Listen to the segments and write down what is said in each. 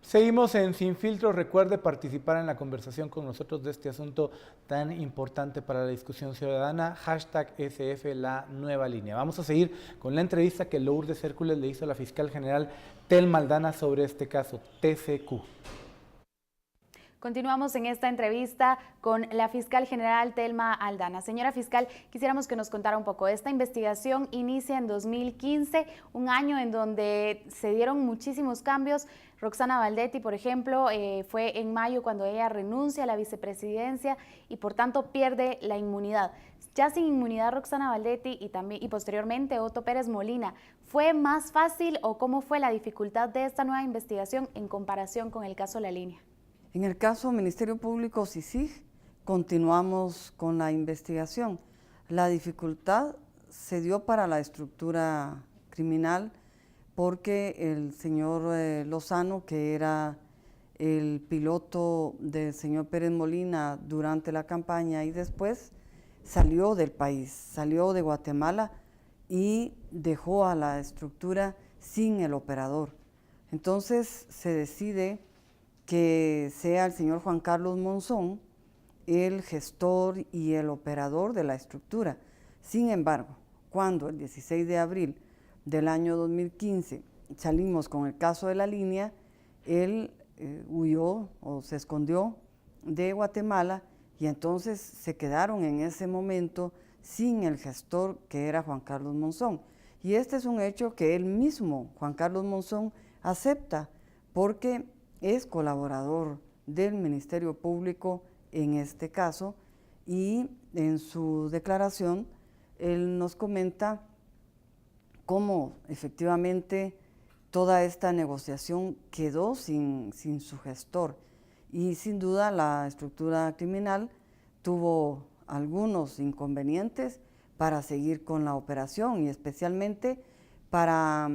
Seguimos en Sin Filtro. Recuerde participar en la conversación con nosotros de este asunto tan importante para la discusión ciudadana. Hashtag SF La Nueva Línea. Vamos a seguir con la entrevista que Lourdes Hércules le hizo a la fiscal general Telma Aldana sobre este caso, TCQ. Continuamos en esta entrevista con la fiscal general Telma Aldana. Señora fiscal, quisiéramos que nos contara un poco. Esta investigación inicia en 2015, un año en donde se dieron muchísimos cambios. Roxana Baldetti, por ejemplo, fue en mayo cuando ella renuncia a la vicepresidencia y por tanto pierde la inmunidad. Ya sin inmunidad Roxana Baldetti y posteriormente Otto Pérez Molina, ¿fue más fácil o cómo fue la dificultad de esta nueva investigación en comparación con el caso La Línea? En el caso Ministerio Público CICIG, continuamos con la investigación. La dificultad se dio para la estructura criminal porque el señor Lozano, que era el piloto del señor Pérez Molina durante la campaña y después, salió del país, salió de Guatemala y dejó a la estructura sin el operador. Entonces se decide que sea el señor Juan Carlos Monzón el gestor y el operador de la estructura. Sin embargo, cuando el 16 de abril del año 2015 salimos con el caso de La Línea, él huyó o se escondió de Guatemala y entonces se quedaron en ese momento sin el gestor que era Juan Carlos Monzón. Y este es un hecho que él mismo, Juan Carlos Monzón, acepta porque es colaborador del Ministerio Público en este caso y en su declaración él nos comenta cómo efectivamente toda esta negociación quedó sin su gestor y sin duda la estructura criminal tuvo algunos inconvenientes para seguir con la operación y especialmente para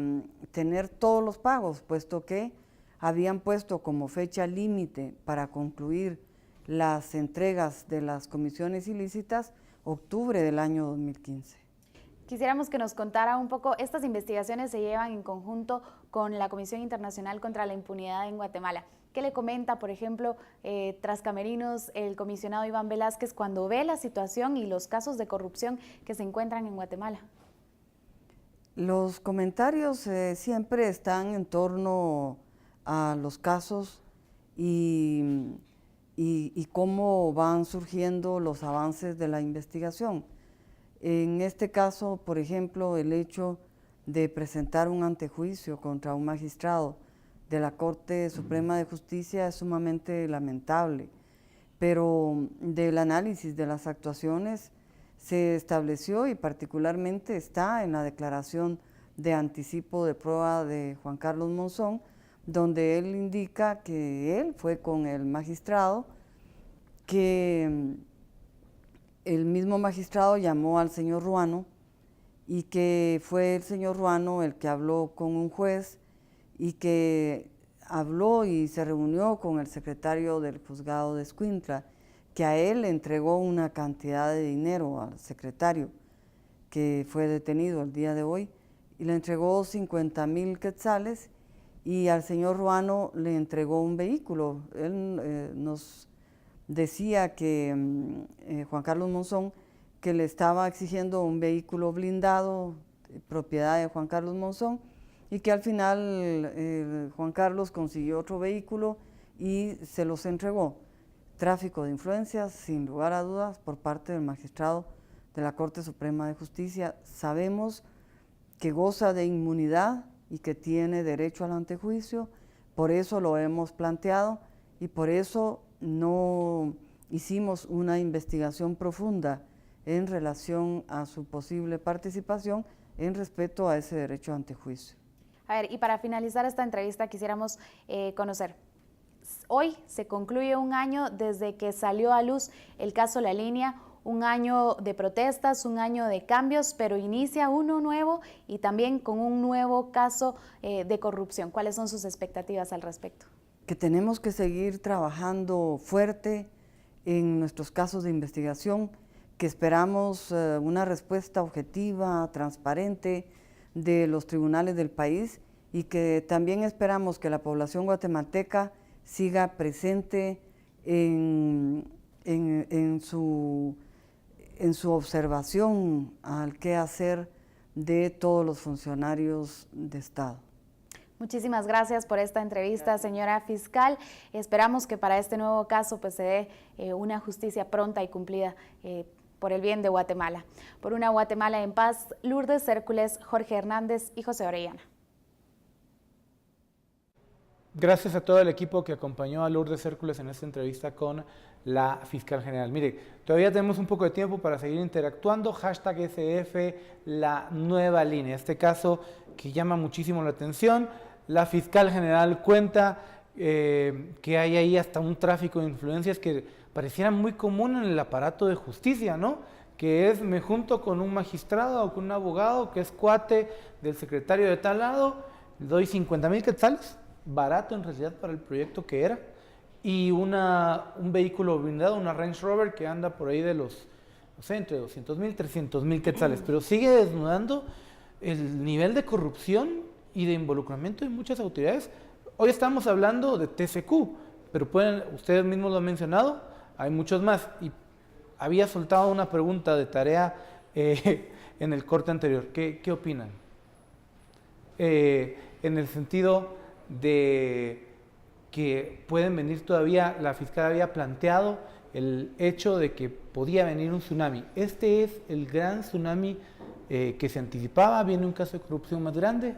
tener todos los pagos, puesto que habían puesto como fecha límite para concluir las entregas de las comisiones ilícitas octubre del año 2015. Quisiéramos que nos contara un poco, estas investigaciones se llevan en conjunto con la Comisión Internacional contra la Impunidad en Guatemala. ¿Qué le comenta, por ejemplo, tras camerinos, el comisionado Iván Velázquez cuando ve la situación y los casos de corrupción que se encuentran en Guatemala? Los comentarios siempre están en torno a los casos y cómo van surgiendo los avances de la investigación. En este caso, por ejemplo, el hecho de presentar un antejuicio contra un magistrado de la Corte Suprema de Justicia es sumamente lamentable, pero del análisis de las actuaciones se estableció y particularmente está en la declaración de anticipo de prueba de Juan Carlos Monzón, donde él indica que él fue con el magistrado, que el mismo magistrado llamó al señor Ruano y que fue el señor Ruano el que habló con un juez y que habló y se reunió con el secretario del juzgado de Escuintla, que a él le entregó una cantidad de dinero al secretario que fue detenido el día de hoy y le entregó 50,000 quetzales y al señor Ruano le entregó un vehículo. Él nos decía que Juan Carlos Monzón que le estaba exigiendo un vehículo blindado, propiedad de Juan Carlos Monzón, y que al final Juan Carlos consiguió otro vehículo y se los entregó. Tráfico de influencias, sin lugar a dudas, por parte del magistrado de la Corte Suprema de Justicia. Sabemos que goza de inmunidad y que tiene derecho al antejuicio, por eso lo hemos planteado y por eso no hicimos una investigación profunda en relación a su posible participación en respeto a ese derecho a antejuicio. A ver, y para finalizar esta entrevista quisiéramos conocer, hoy se concluye un año desde que salió a luz el caso La Línea, un año de protestas, un año de cambios, pero inicia uno nuevo y también con un nuevo caso de corrupción. ¿Cuáles son sus expectativas al respecto? Que tenemos que seguir trabajando fuerte en nuestros casos de investigación, que esperamos una respuesta objetiva, transparente de los tribunales del país y que también esperamos que la población guatemalteca siga presente en su observación al quehacer de todos los funcionarios de Estado. Muchísimas gracias por esta entrevista, señora fiscal. Esperamos que para este nuevo caso pues, se dé una justicia pronta y cumplida por el bien de Guatemala. Por una Guatemala en paz, Lourdes Cércules, Jorge Hernández y José Orellana. Gracias a todo el equipo que acompañó a Lourdes Cércules en esta entrevista con la fiscal general. Mire, todavía tenemos un poco de tiempo para seguir interactuando. Hashtag SF, la nueva línea. Este caso que llama muchísimo la atención. La fiscal general cuenta que hay ahí hasta un tráfico de influencias que pareciera muy común en el aparato de justicia, ¿no? Que es, me junto con un magistrado o con un abogado que es cuate del secretario de tal lado, le doy 50,000 quetzales, barato en realidad para el proyecto que era, y un vehículo blindado, una Range Rover que anda por ahí de los, no sé, entre 200,000, 300,000 quetzales, pero sigue desnudando el nivel de corrupción y de involucramiento de muchas autoridades. Hoy estamos hablando de TCQ, pero ustedes mismos lo han mencionado, hay muchos más. Y había soltado una pregunta de tarea en el corte anterior. ¿Qué opinan? En el sentido de que pueden venir todavía, la fiscal había planteado el hecho de que podía venir un tsunami. ¿Este es el gran tsunami que se anticipaba? ¿Viene un caso de corrupción más grande?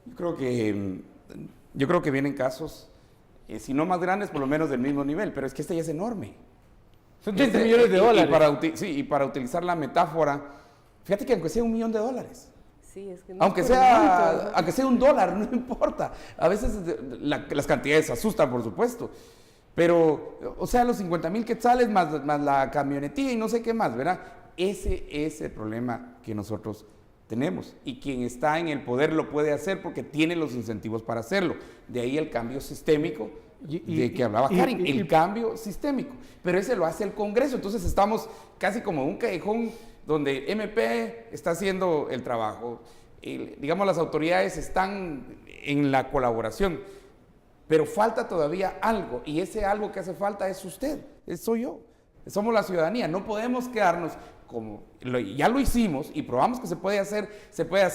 Yo creo que vienen casos, si no más grandes, por lo menos del mismo nivel, pero es que este ya es enorme. Son 30 millones de dólares. Y para utilizar la metáfora, fíjate que aunque sea $1 millón, sí, es que no aunque sea $1, no importa. A veces las cantidades asustan, por supuesto. Pero, o sea, los 50,000 quetzales más la camionetilla y no sé qué más, ¿verdad? Ese es el problema que nosotros tenemos. Y quien está en el poder lo puede hacer porque tiene los incentivos para hacerlo. De ahí el cambio sistémico de que hablaba Karin, el cambio sistémico. Pero ese lo hace el Congreso. Entonces estamos casi como en un callejón donde MP está haciendo el trabajo. Digamos, las autoridades están en la colaboración. Pero falta todavía algo. Y ese algo que hace falta es usted, soy yo. Somos la ciudadanía. No podemos quedarnos como ya lo hicimos y probamos que se puede hacer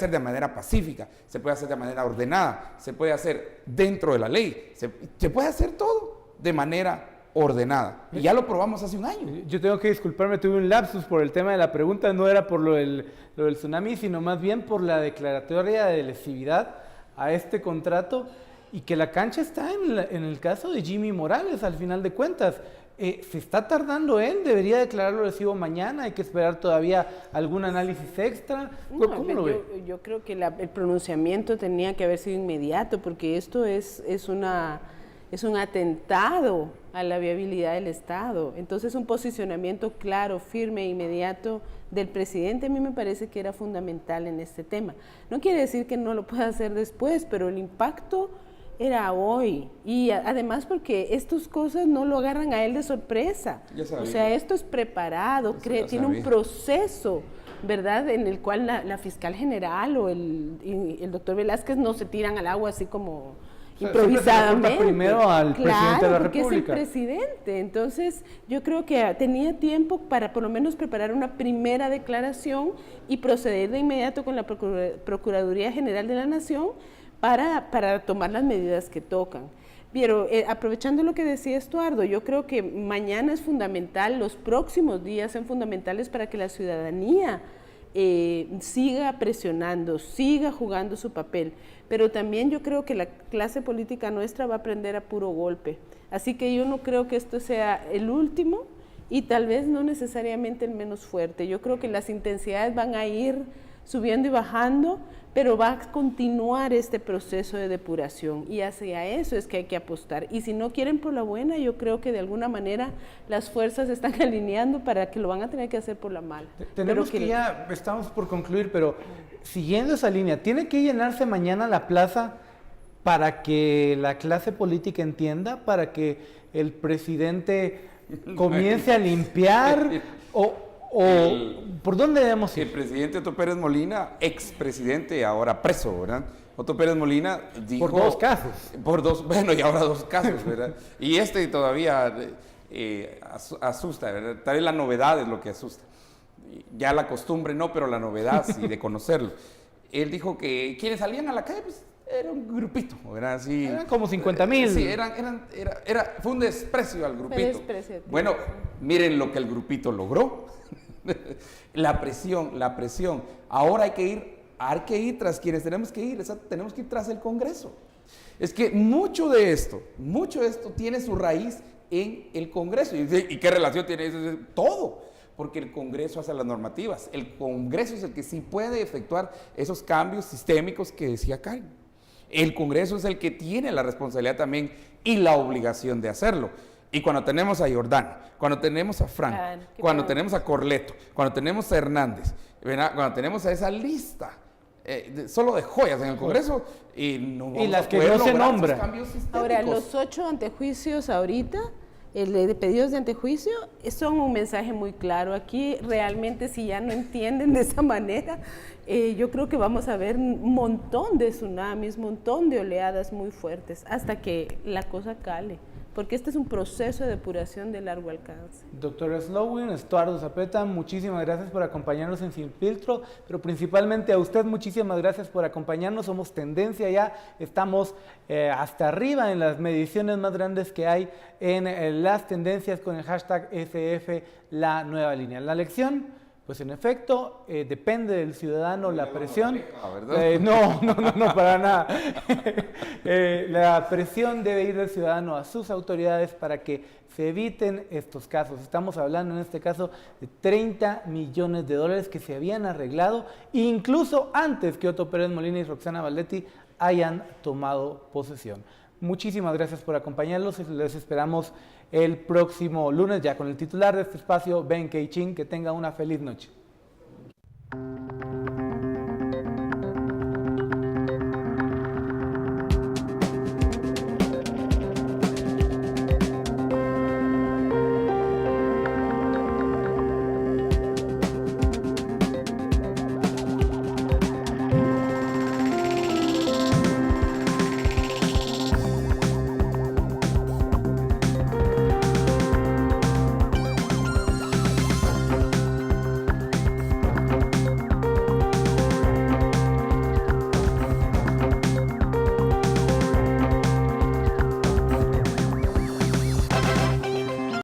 de manera pacífica, se puede hacer de manera ordenada, se puede hacer dentro de la ley, se puede hacer todo de manera ordenada. Y ya lo probamos hace un año. Yo tengo que disculparme, tuve un lapsus por el tema de la pregunta, no era por lo del tsunami, sino más bien por la declaratoria de lesividad a este contrato y que la cancha está en el caso de Jimmy Morales, al final de cuentas. Se está tardando él, debería declararlo lesivo mañana, hay que esperar todavía algún análisis extra. ¿Cómo lo ve? Yo creo que el pronunciamiento tenía que haber sido inmediato, porque esto es un atentado a la viabilidad del Estado. Entonces, un posicionamiento claro, firme e inmediato del presidente a mí me parece que era fundamental en este tema. No quiere decir que no lo pueda hacer después, pero el impacto era hoy, y además porque estas cosas no lo agarran a él de sorpresa, o sea, esto es preparado, tiene un proceso, ¿verdad?, en el cual la fiscal general o el doctor Velázquez no se tiran al agua así como improvisadamente. Primero al presidente de la porque República. Es el presidente, entonces yo creo que tenía tiempo para por lo menos preparar una primera declaración y proceder de inmediato con la Procuraduría General de la Nación para tomar las medidas que tocan. Pero aprovechando lo que decía Estuardo, yo creo que mañana es fundamental, los próximos días son fundamentales para que la ciudadanía siga presionando, siga jugando su papel. Pero también yo creo que la clase política nuestra va a aprender a puro golpe. Así que yo no creo que esto sea el último y tal vez no necesariamente el menos fuerte. Yo creo que las intensidades van a ir subiendo y bajando, pero va a continuar este proceso de depuración y hacia eso es que hay que apostar. Y si no quieren por la buena, yo creo que de alguna manera las fuerzas están alineando para que lo van a tener que hacer por la mala. Tenemos que ya, estamos por concluir, pero siguiendo esa línea, ¿tiene que llenarse mañana la plaza para que la clase política entienda, para que el presidente comience a limpiar? ¿Por dónde debemos El ir? presidente Otto Pérez Molina, expresidente, ahora preso, ¿verdad? Otto Pérez Molina dijo... Por 2 casos. Por 2, bueno, y ahora 2 casos, ¿verdad? Y todavía asusta, ¿verdad? Tal vez la novedad es lo que asusta. Ya la costumbre no, pero la novedad sí, de conocerlo. Él dijo que quienes salían a la calle, pues, era un grupito, ¿verdad? Así, Eran como 50,000. Sí, fue un desprecio al grupito. Bueno, miren lo que el grupito logró. La presión. Ahora hay que ir tras quienes tenemos que ir tras el Congreso. Es que mucho de esto tiene su raíz en el Congreso. ¿Y qué relación tiene eso? Todo. Porque el Congreso hace las normativas. El Congreso es el que sí puede efectuar esos cambios sistémicos que decía Karen. El Congreso es el que tiene la responsabilidad también y la obligación de hacerlo. Y cuando tenemos a Jordana, cuando tenemos a Frank, cuando tenemos a Corleto, cuando tenemos a Hernández, ¿verdad? Cuando tenemos a esa lista solo de joyas en el Congreso, y las que no se nombran. Ahora, los 8 antejuicios ahorita, el de pedidos de antejuicio, son un mensaje muy claro. Aquí realmente, si ya no entienden de esa manera, yo creo que vamos a ver un montón de tsunamis, un montón de oleadas muy fuertes, hasta que la cosa cale, porque este es un proceso de depuración de largo alcance. Doctor Slowin, Estuardo Zapeta, muchísimas gracias por acompañarnos en Sin Filtro, pero principalmente a usted muchísimas gracias por acompañarnos. Somos tendencia ya, estamos hasta arriba en las mediciones más grandes que hay en las tendencias con el hashtag SF, la nueva línea. La lección, pues en efecto, depende del ciudadano la presión. No, para nada. La presión debe ir del ciudadano a sus autoridades para que se eviten estos casos. Estamos hablando en este caso de 30 millones de dólares que se habían arreglado incluso antes que Otto Pérez Molina y Roxana Valdetti hayan tomado posesión. Muchísimas gracias por acompañarnos y les esperamos el próximo lunes ya con el titular de este espacio, Ben Keichin. Que tenga una feliz noche.